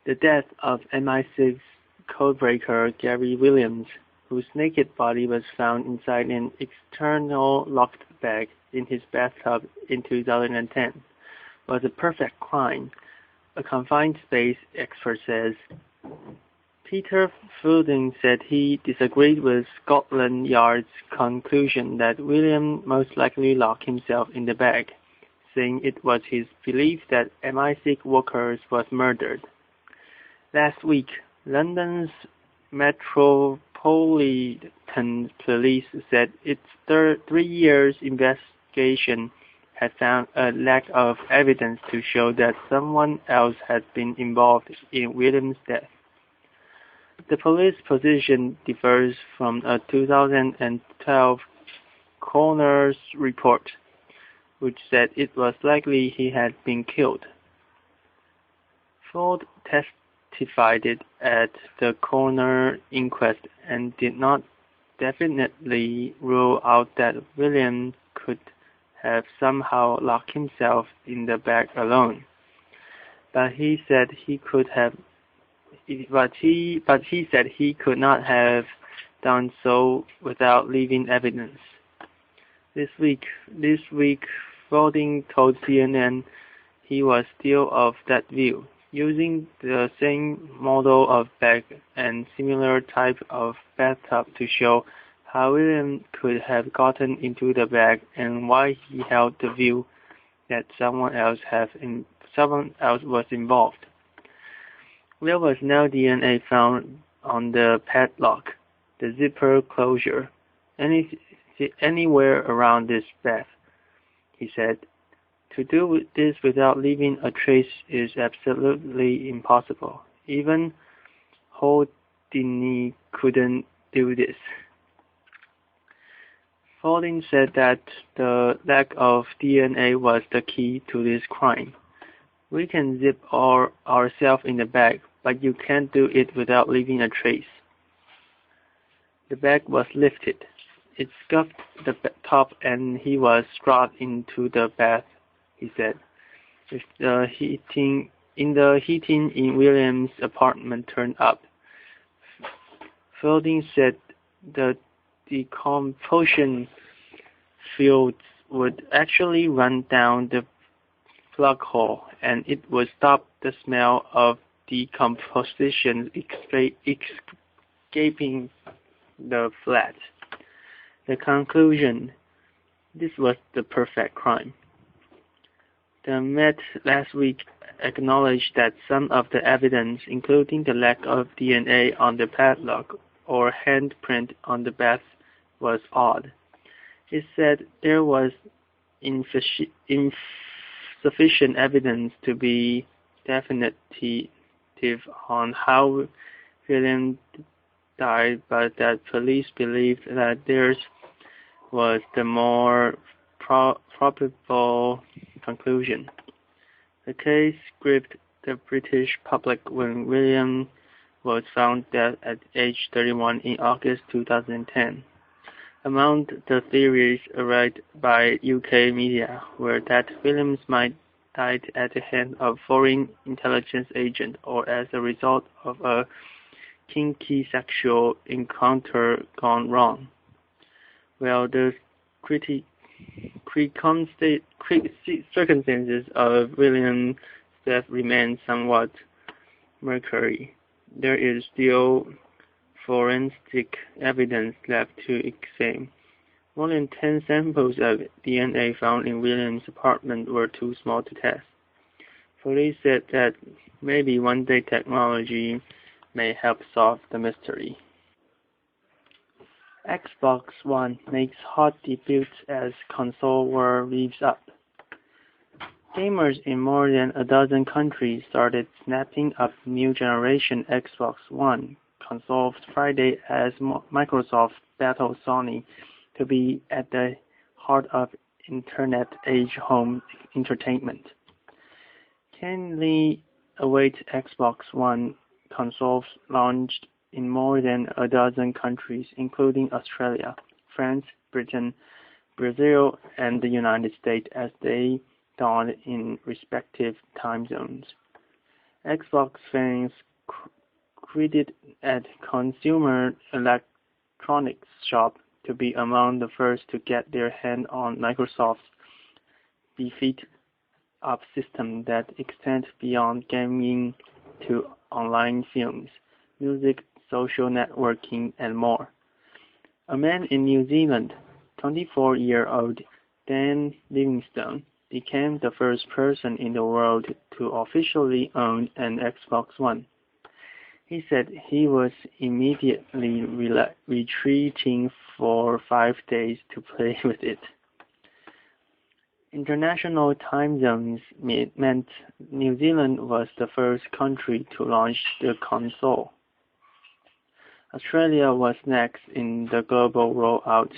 The death of MI6 codebreaker Gary Williams, whose naked body was found inside an external locked bag in his bathtub in 2010, was a perfect crime, a confined space expert says. Peter Fielding said he disagreed with Scotland Yard's conclusion that Williams most likely locked himself in the bag, saying it was his belief that MI6 workers was murdered. Last week, London's Metropolitan Police said its 3 years investigation had found a lack of evidence to show that someone else had been involved in Williams' death. The police position differs from a 2012 coroner's report, which said it was likely he had been killed. Ford testified at the coroner inquest and did not definitely rule out that Williams could have somehow locked himself in the bag alone. But he said he could not have done so without leaving evidence. This week, Fielding told CNN he was still of that view, using the same model of bag and similar type of bathtub to show how Williams could have gotten into the bag and why he held the view that someone else was involved. There was no DNA found on the padlock, the zipper closure, anywhere around this bath, he said. To do this without leaving a trace is absolutely impossible. Even Houdini couldn't do this. Fielding said that the lack of DNA was the key to this crime. We can zip ourselves in the bag, but you can't do it without leaving a trace. The bag was lifted. It scuffed the top and he was dropped into the bath, he said. If the heating in Williams' apartment turned up, Fielding said the decomposition fields would actually run down the plug hole, and it would stop the smell of decomposition escaping the flat. The conclusion: this was the perfect crime. The Met last week acknowledged that some of the evidence, including the lack of DNA on the padlock or handprint on the bath, was odd. It said there was insufficient evidence to be definitive on how Williams died, but that police believed that theirs was the more probable conclusion. The case gripped the British public when Williams was found dead at age 31 in August 2010. Among the theories raised by UK media were that Williams might died at the hands of foreign intelligence agent or as a result of a kinky sexual encounter gone wrong. Well, the circumstances of Williams' death remain somewhat murky. There is still forensic evidence left to examine. More than 10 samples of DNA found in Williams' apartment were too small to test. Police said that maybe one day technology may help solve the mystery. Xbox One makes hot debut as console war revs up. Gamers in more than a dozen countries started snapping up new generation Xbox One consoles Friday as Microsoft battled Sony to be at the heart of Internet-age home entertainment. Keenly await Xbox One consoles launched in more than a dozen countries, including Australia, France, Britain, Brazil, and the United States as they dawn in respective time zones. Xbox fans credit at Consumer Electronics Shop to be among the first to get their hand on Microsoft's beefed-up system that extends beyond gaming to online films, music, social networking, and more. A man in New Zealand, 24-year-old Dan Livingstone, became the first person in the world to officially own an Xbox One. He said he was immediately retreating for 5 days to play with it. International time zones meant New Zealand was the first country to launch the console. Australia was next in the global rollout.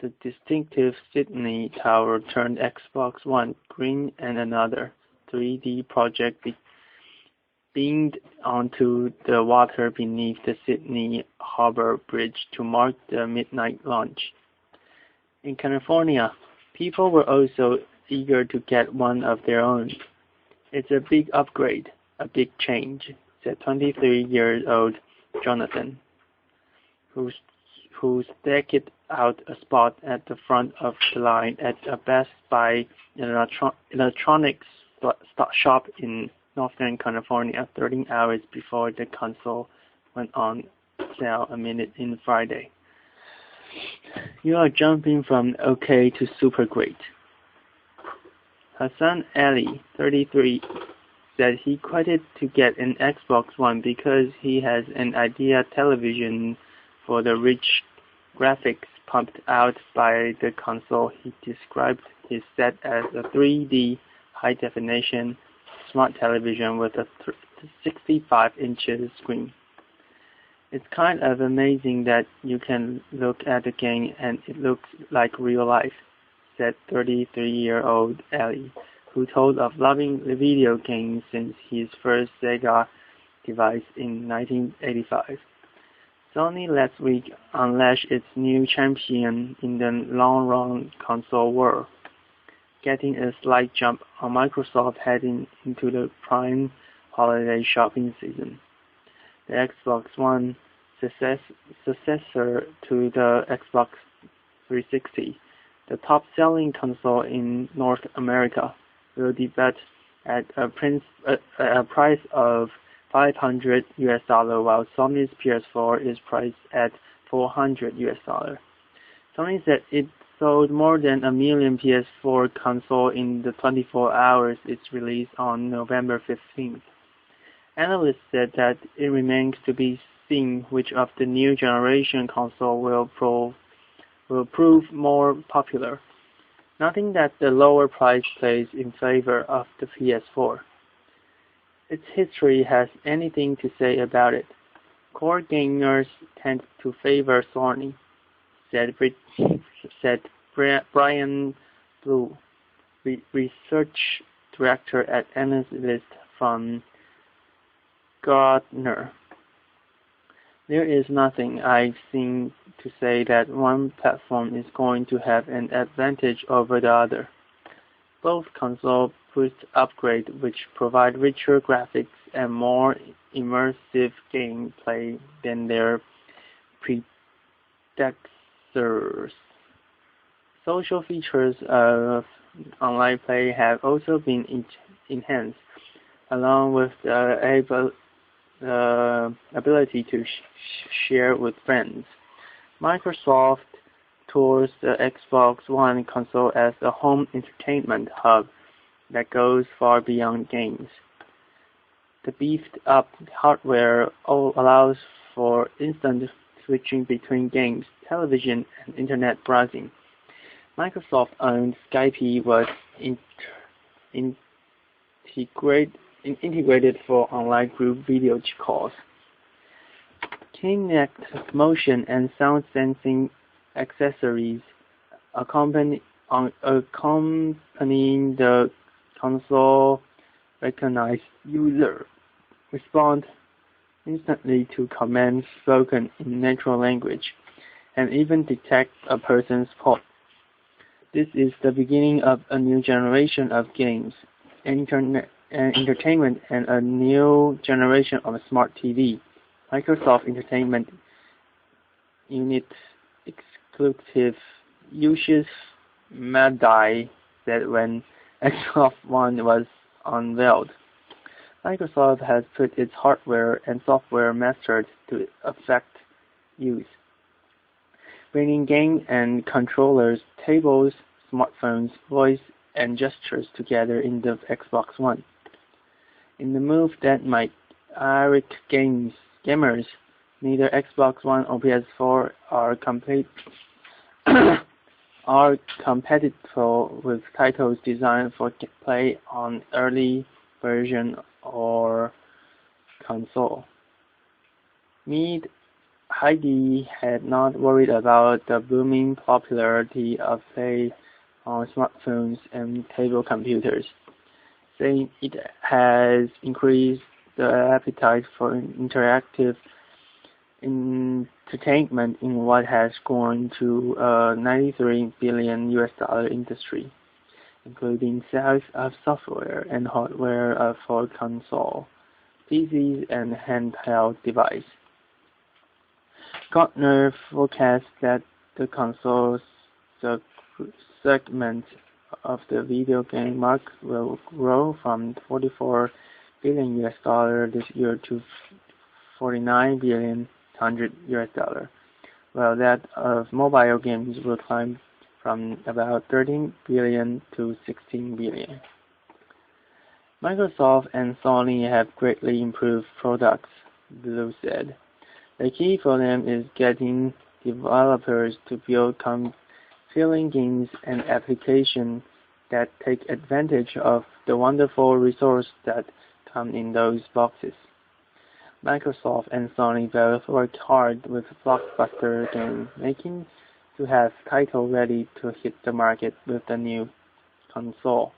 The distinctive Sydney Tower turned Xbox One green and another 3D project beamed onto the water beneath the Sydney Harbour Bridge to mark the midnight launch. In California, people were also eager to get one of their own. It's a big upgrade, a big change, said 23-year-old Jonathan, who staked out a spot at the front of the line at a Best Buy electronics shop in Northern California 13 hours before the console went on sale a minute in Friday. You are jumping from okay to super great. Her son Ali, 33, said he quitted to get an Xbox One because he has an idea television for the rich graphics pumped out by the console. He described his set as a 3D high-definition smart television with a 65 inches screen. It's kind of amazing that you can look at the game and it looks like real life, said 33-year-old Ali, who told of loving the video games since his first Sega device in 1985. Sony last week unleashed its new champion in the long-run console world, getting a slight jump on Microsoft heading into the prime holiday shopping season. The Xbox One, successor to the Xbox 360, the top-selling console in North America, will debut at a price of $500 while Sony's PS4 is priced at $400. Sony said it sold more than 1 million PS4 console in the 24 hours its release on November 15th. Analysts said that it remains to be seen which of the new generation console will prove more popular. Nothing that the lower price plays in favor of the PS4. Its history has anything to say about it. Core gamers tend to favor Sony, said Brian Blue, research director at analyst from Gartner. There is nothing I've seen to say that one platform is going to have an advantage over the other. Both consoles boost upgrades which provide richer graphics and more immersive gameplay than their predecessors. Social features of online play have also been enhanced, along with the ability to share with friends. Microsoft tours the Xbox One console as a home entertainment hub that goes far beyond games. The beefed-up hardware allows for instant switching between games, television, and internet browsing. Microsoft-owned Skype was integrated for online group video calls. Kinect motion and sound sensing accessories accompanying the console recognize user respond instantly to commands spoken in natural language and even detect a person's pulse. This is the beginning of a new generation of games, and entertainment and a new generation of smart TV. Microsoft Entertainment Unit exclusive Yusuf Madai said when Xbox One was unveiled. Microsoft has put its hardware and software masters to effect use, bringing game and controllers, tables, smartphones, voice, and gestures together in the Xbox One. In the move that might irate gamers, neither Xbox One or PS4 are compatible with titles designed for play on early version or console. Mead Heidi had not worried about the booming popularity of play on smartphones and table computers, saying it has increased the appetite for interactive entertainment in what has grown to a $93 billion industry, including sales of software and hardware for console, PCs, and handheld devices. Gartner forecasts that the console segment of the video game market will grow from $44 billion this year to $49 billion, while that of mobile games will climb from about $13 billion to $16 billion. Microsoft and Sony have greatly improved products, Blue said. The key for them is getting developers to build compelling games and applications that take advantage of the wonderful resources that come in those boxes. Microsoft and Sony both worked hard with blockbuster game making to have titles ready to hit the market with the new console.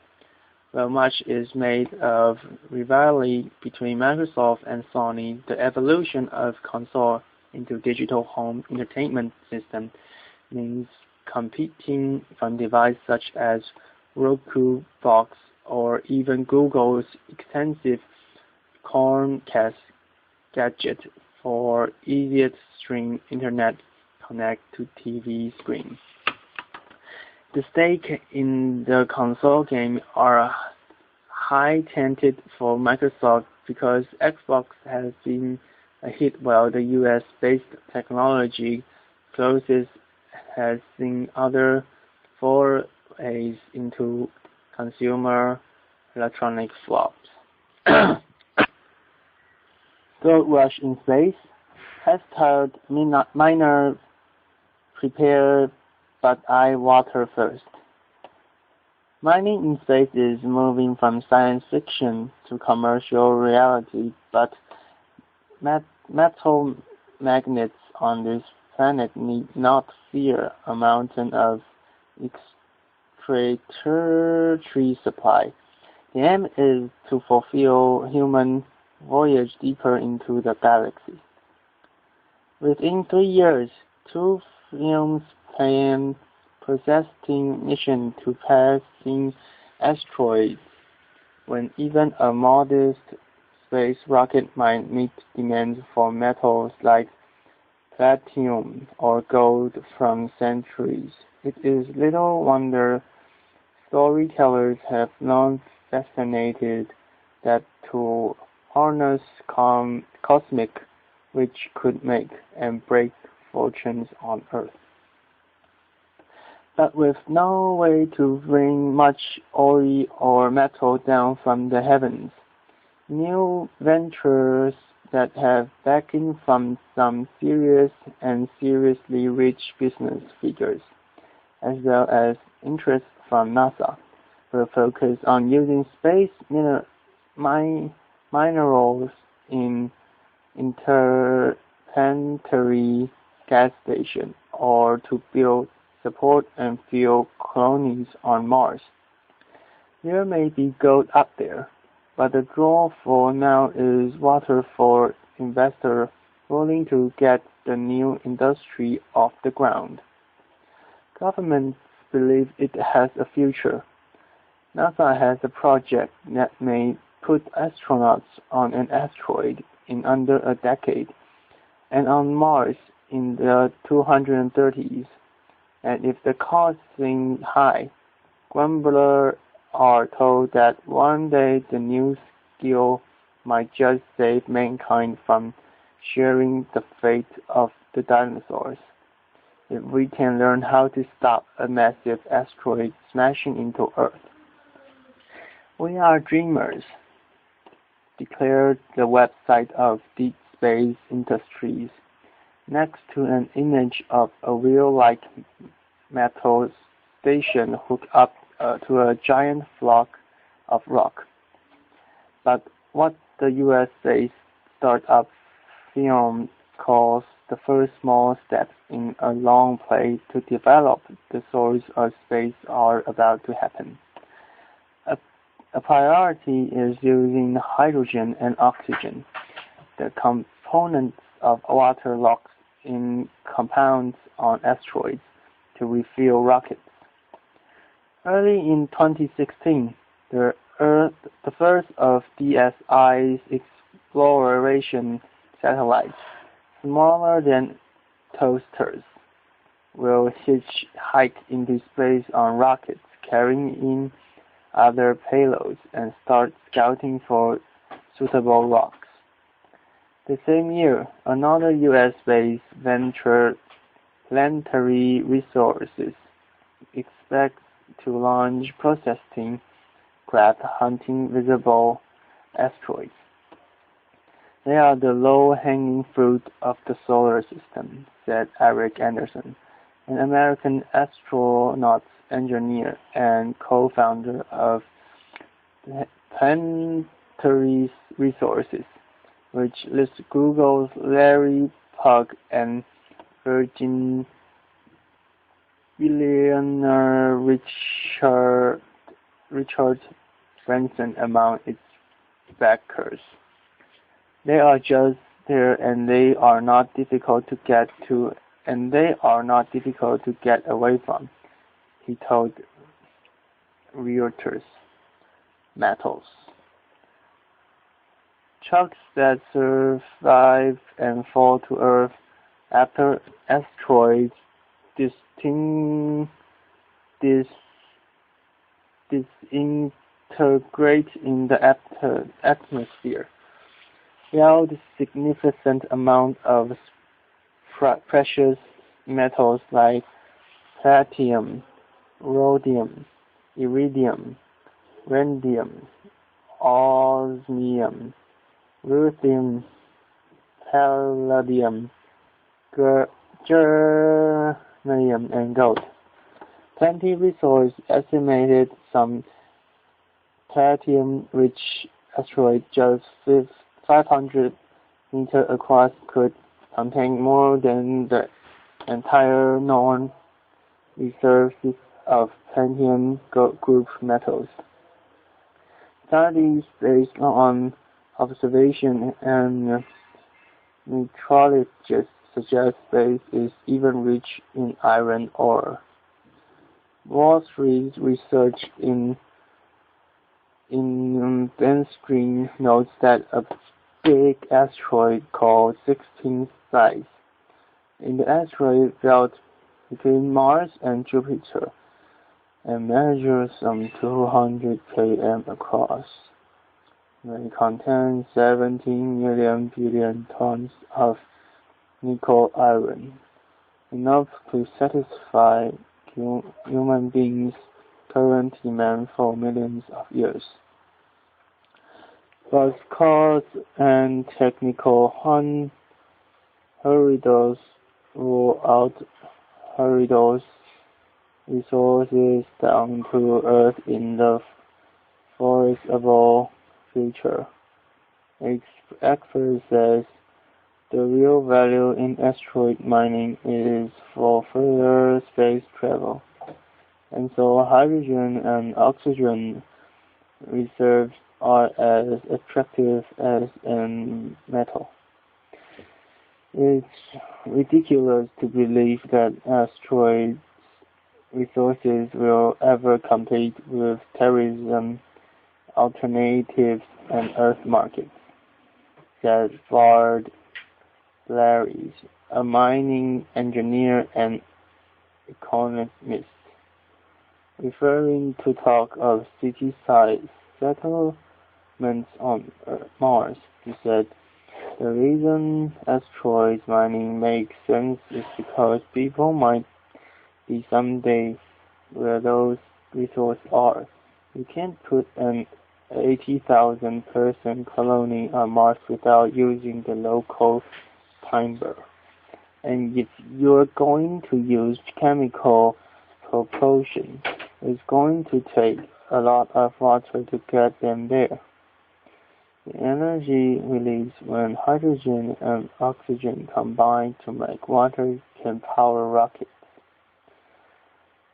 While much is made of rivalry between Microsoft and Sony, the evolution of console into digital home entertainment system means competing from devices such as Roku Box or even Google's extensive Chromecast gadget for easiest stream internet connect to TV screen. The stake in the console game are high-tented for Microsoft because Xbox has been a hit while the US-based technology closest has seen other forays into consumer electronic flops. Gold Rush in Space has told miner prepare but I water first. Mining in space is moving from science fiction to commercial reality, but metal magnets on this planet need not fear a mountain of extraterrestrial supply. The aim is to fulfill human voyage deeper into the galaxy. Within 3 years, 2 films plan processing mission to passing asteroids, when even a modest space rocket might meet demands for metals like platinum or gold from centuries. It is little wonder storytellers have long fascinated that to harness cosmic which could make and break fortunes on Earth. But with no way to bring much oil or metal down from the heavens, new ventures that have backing from some serious and seriously rich business figures, as well as interest from NASA, will focus on using space minerals in interplanetary gas stations or to build, support, and fuel colonies on Mars. There may be gold up there, but the draw for now is water for investors willing to get the new industry off the ground. Governments believe it has a future. NASA has a project that may put astronauts on an asteroid in under a decade, and on Mars in the 230s. And if the cost seems high, gamblers are told that one day the new skill might just save mankind from sharing the fate of the dinosaurs. If we can learn how to stop a massive asteroid smashing into Earth. We are dreamers, declared the website of Deep Space Industries, next to an image of a wheel-like metal station hooked up to a giant block of rock. But what the US-based startup Film calls the first small steps in a long play to develop the source of space are about to happen. A priority is using hydrogen and oxygen, the components of water locked in compounds on asteroids, to refuel rockets. Early in 2016, the first of DSI's exploration satellites, smaller than toasters, will hitchhike into space on rockets carrying in other payloads and start scouting for suitable rocks. The same year, another US-based venture, Planetary Resources, expects to launch processing craft hunting visible asteroids. They are the low-hanging fruit of the solar system, said Eric Anderson, an American astronaut engineer and co-founder of Planetary Resources, which lists Google's Larry Page and Virgin billionaire Richard Branson among its backers. They are just there, and they are not difficult to get to, and they are not difficult to get away from, he told Reuters. Metals. Chunks that survive and fall to Earth after asteroids disintegrate in the atmosphere. Yield significant amount of precious metals like platinum, rhodium, iridium, rhodium, osmium, lithium, palladium, germanium, and gold. Planetary Resources estimated some platinum-rich asteroid just 500 meters across could contain more than the entire known reserves of platinum group metals. Studies based on observation and meteorologists suggest space is even rich in iron ore. Wall Street research in Ben Screen notes that a big asteroid called 16 Size in the asteroid belt between Mars and Jupiter and measures some 200 km across. They contain 17 million billion tons of nickel iron, enough to satisfy human beings' current demand for millions of years. Both cost and technical hurdles rule out hurdles resources down to Earth in the foreseeable future. Experts says the real value in asteroid mining is for further space travel, and so hydrogen and oxygen reserves are as attractive as a metal. It's ridiculous to believe that asteroid resources will ever compete with terrorism alternatives and Earth markets, said Vard Lares, a mining engineer and economist. Referring to talk of city-sized settlements on Mars, he said, "The reason asteroid mining makes sense is because people might be someday where those resources are. You can't put an 80,000 person colony on Mars without using the local timber. And if you're going to use chemical propulsion, it's going to take a lot of water to get them there. The energy released when hydrogen and oxygen combine to make water can power rockets.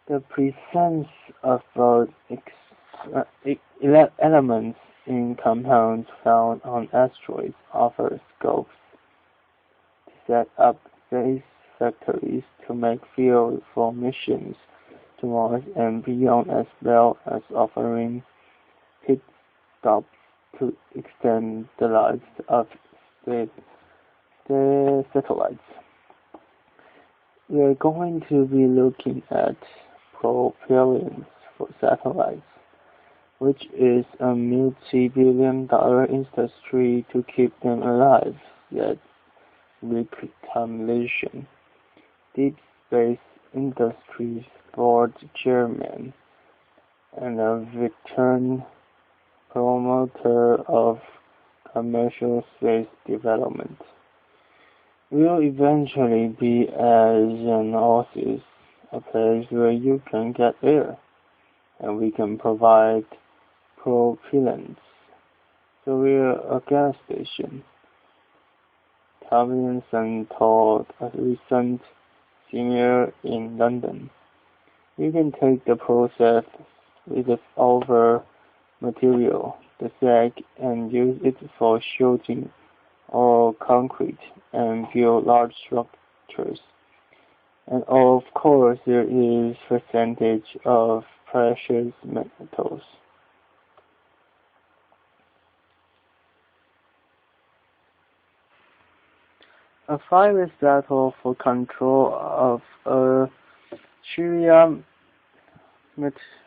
The presence of both elements in compounds found on asteroids offers scopes to set up space factories to make fuel for missions to Mars and beyond, as well as offering pit stops to extend the lives of the satellites. We are going to be looking at propellants for satellites, which is a multi-billion-dollar industry to keep them alive, said Rick Tomlinson, Deep Space Industries Board Chairman and a veteran promoter of commercial space development. We'll eventually be as an oasis, a place where you can get air, and we can provide propellants. So we're a gas station, Tomlinson told a recent seminar in London. You can take the process with the over material, the sag, and use it for shooting or concrete and build large structures. And of course, there is percentage of precious metals. A 5-year battle for control of a Syria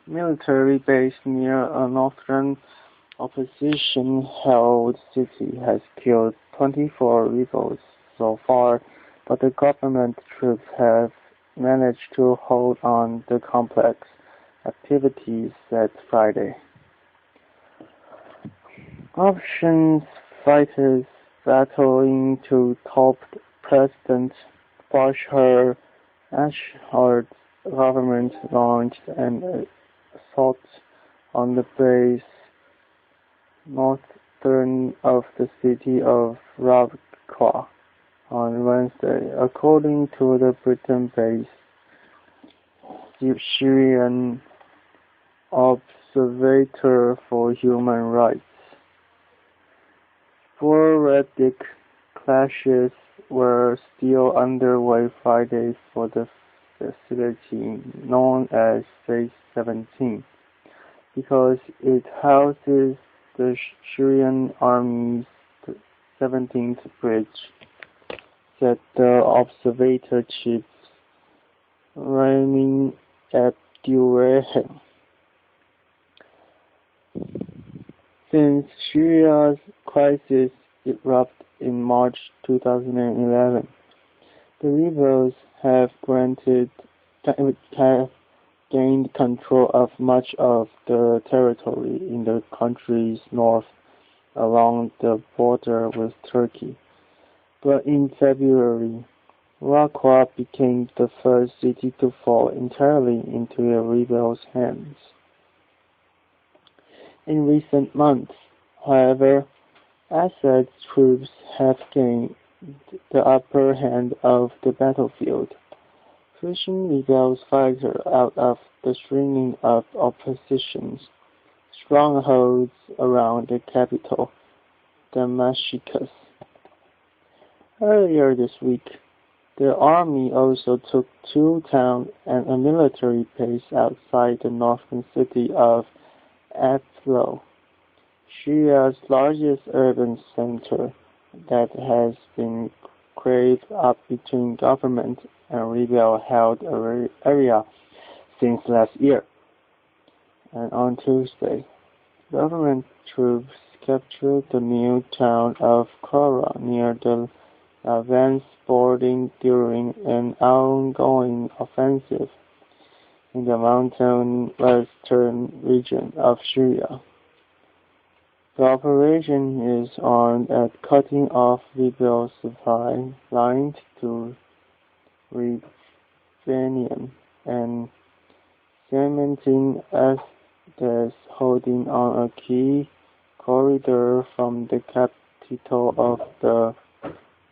military base near a northern opposition-held city has killed 24 rebels so far, but the government troops have managed to hold on the complex activities said Friday. Opposition fighters battling to top President Bashar al-Assad's government launched an assault on the base northern of the city of Raqqa on Wednesday, according to the Britain-based Syrian Observatory for Human Rights. Sporadic clashes were still underway Friday for the facility known as Phase 17 because it houses the Syrian Army's 17th Bridge, said the observatory chief Rami Abdurrahman. Since Syria's crisis erupted in March 2011, the rebels have gained control of much of the territory in the country's north along the border with Turkey. But in February, Raqqa became the first city to fall entirely into the rebels' hands. In recent months, however, Assad's troops have gained the upper hand of the battlefield, pushing rebels fighters out of the stringing of opposition's strongholds around the capital, Damascus. Earlier this week, the army also took 2 towns and a military base outside the northern city of Aleppo, Syria's largest urban center that has been carved up between government and rebel-held area since last year. And on Tuesday, government troops captured the new town of Kora near the Levant's border during an ongoing offensive in the mountain western region of Syria. The operation is aimed at cutting off rebel supply lines to Ravanian and cementing Assad's holding on a key corridor from the capital of the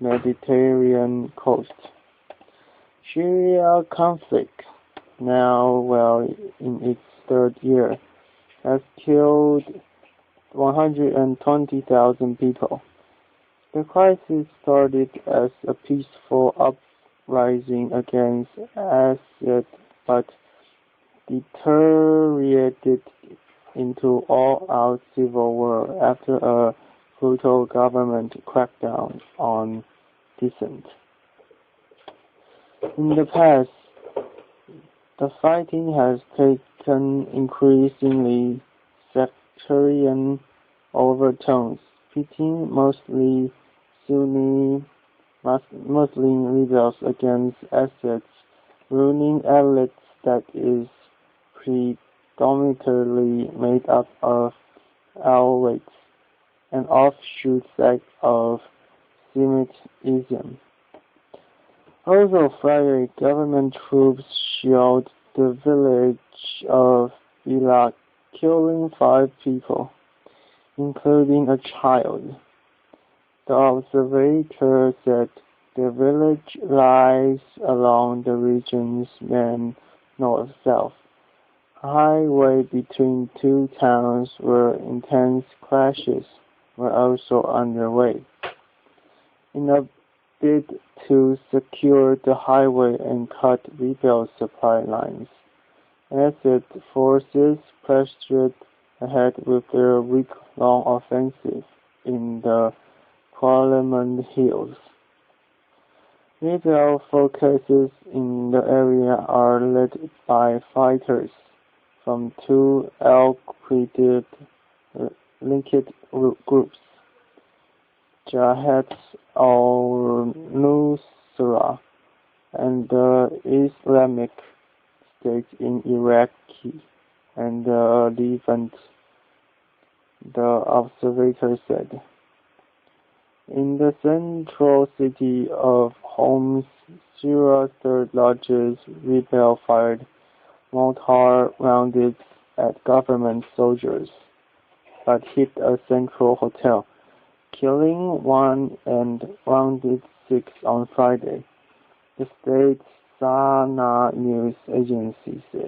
Mediterranean coast. Syria conflict, now well in its third year, has killed 120,000 people. The crisis started as a peaceful uprising against Assad, but deteriorated into all-out civil war after a brutal government crackdown on dissent. In the past, the fighting has taken increasingly sectarian overtones, pitting mostly Sunni Muslim rebels against Assad's ruling elite that is predominantly made up of Alawites, an offshoot sect of Semitism. Also Friday, government troops shelled the village of Bilaq, killing 5 people, including a child. The observator said the village lies along the region's main north-south highway between 2 towns where intense clashes were also underway. In a bid to secure the highway and cut rebel supply lines, Assad forces pressed ahead with their week-long offensive in the Parliament Hills. Rebel focuses in the area are led by fighters from 2 al-Qaeda linked groups, Jabhat al-Nusra and the Islamic State in Iraq and the Levant, the observator said. In the central city of Homs, Syria's third-largest rebel fired mortar rounds at government soldiers, but hit a central hotel, killing 1 and wounded 6 on Friday, the state's Sana news agency said.